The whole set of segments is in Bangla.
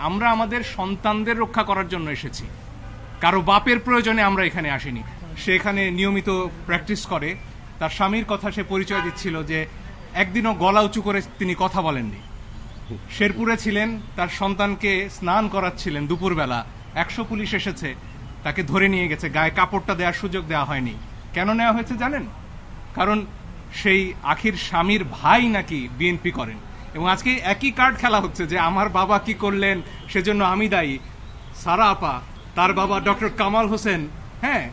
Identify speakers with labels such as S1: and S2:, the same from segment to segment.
S1: আমরা আমাদের সন্তানদের রক্ষা করার জন্য এসেছি, কারো বাপের প্রয়োজনে আমরা এখানে আসিনি। সে এখানে নিয়মিত প্র্যাকটিস করে। তার স্বামীর কথা সে পরিচয় দিচ্ছিল যে একদিনও গলা উঁচু করে তিনি কথা বলেননি। শেরপুরে ছিলেন, তার সন্তানকে স্নান করাচ্ছিলেন দুপুরবেলা, 100 পুলিশ এসেছে, তাকে ধরে নিয়ে গেছে, গায়ে কাপড়টা দেওয়ার সুযোগ দেওয়া হয়নি। কেন নেওয়া হয়েছে জানেন? কারণ সেই আখির স্বামীর ভাই নাকি বিএনপি করেন, এবং আজকে একই কার্ড খেলা হচ্ছে যে আমার বাবা কি করলেন সেজন্য আমি দায়ী। সারা আপা, তার বাবা ডক্টর কামাল হোসেন, হ্যাঁ,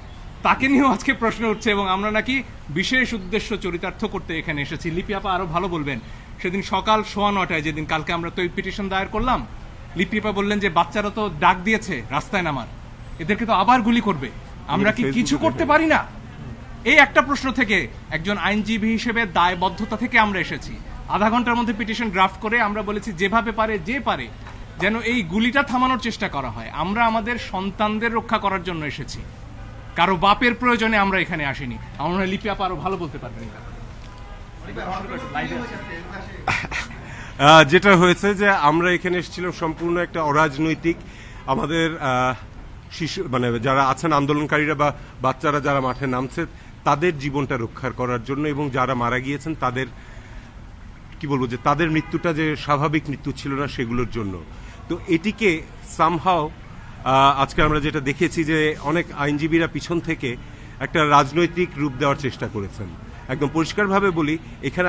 S1: তাকে নিয়েও আজকে প্রশ্ন উঠছে, এবং আমরা নাকি বিশেষ উদ্দেশ্য চরিতার্থ করতে এখানে এসেছি। লিপি আপা আরো ভালো বলবেন। সেদিন সকাল 9:15 যেদিন কালকে আমরা তো পিটিশন দায়ের করলাম, লিপি আপা বললেন যে বাচ্চারা তো ডাক দিয়েছে রাস্তায় নামার, এদেরকে তো আবার গুলি করবে, আমরা কি কিছু করতে পারি না? এই একটা প্রশ্ন থেকে একজন আইনজীবী হিসেবে দায়বদ্ধতা থেকে আমরা এসেছি। আধা ঘন্টার মধ্যে পিটিশন ড্রাফট করে আমরা বলেছি যেভাবে পারে যে পারে যেন এই গুলিটা থামানোর চেষ্টা করা হয়। আমরা আমাদের সন্তানদের রক্ষা করার জন্য এসেছি, কারো বাপের প্রয়োজনে আমরা এখানে আসিনি। আমরা লিপি আপা আরো ভালো বলতে পারবেন।
S2: যেটা হয়েছে যে আমরা এখানে এসেছিলাম সম্পূর্ণ একটা অরাজনৈতিক, আমাদের শিশু মানে যারা আছেন আন্দোলনকারীরা বা বাচ্চারা যারা মাঠে নামছে তাদের জীবনটা রক্ষা করার জন্য, এবং যারা মারা গিয়েছেন তাদের কি বলবো যে তাদের মৃত্যুটা যে স্বাভাবিক মৃত্যু ছিল না সেগুলোর জন্য। তো এটিকে সামহাও আজকে আমরা যেটা দেখেছি যে অনেক আইনজীবীরা পিছন থেকে একটা রাজনৈতিক রূপ দেওয়ার চেষ্টা করেছেন। একদম পরিষ্কারভাবে বলি, এখানে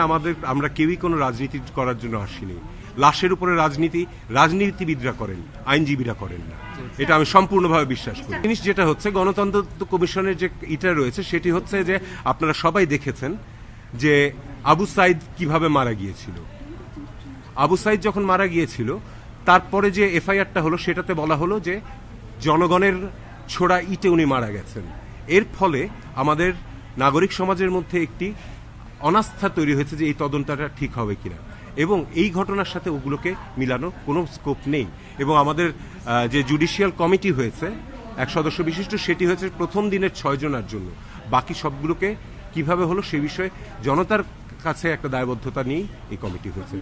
S2: আমরা কেউই কোনো রাজনীতি করার জন্য আসিনি। লাশের উপরে রাজনীতিবিদরা করেন, আইনজীবীরা করেন না, এটা আমি সম্পূর্ণভাবে বিশ্বাস করি। জিনিস যেটা হচ্ছে গণতন্ত্র কমিশনের যে এটা রয়েছে সেটি হচ্ছে যে আপনারা সবাই দেখেছেন যে আবু সাইদ কিভাবে মারা গিয়েছিল। আবু সাইদ যখন মারা গিয়েছিল তারপরে যে এফআইআরটা হলো সেটাতে বলা হলো যে জনগণের ছোড়া ইটে উনি মারা গেছেন। এর ফলে আমাদের নাগরিক সমাজের মধ্যে একটি অনাস্থা তৈরি হয়েছে যে এই তদন্তটা ঠিক হবে কিনা, এবং এই ঘটনার সাথে ওগুলোকে মিলানোর কোনো স্কোপ নেই। এবং আমাদের যে জুডিশিয়াল কমিটি হয়েছে 1 সদস্য বিশিষ্ট, সেটি হয়েছে প্রথম দিনের 6 জনের জন্য। বাকি সবগুলোকে কিভাবে হলো সে বিষয়ে জনতার কাছে একটা দায়বদ্ধতা নিয়েই এই কমিটি হয়েছে।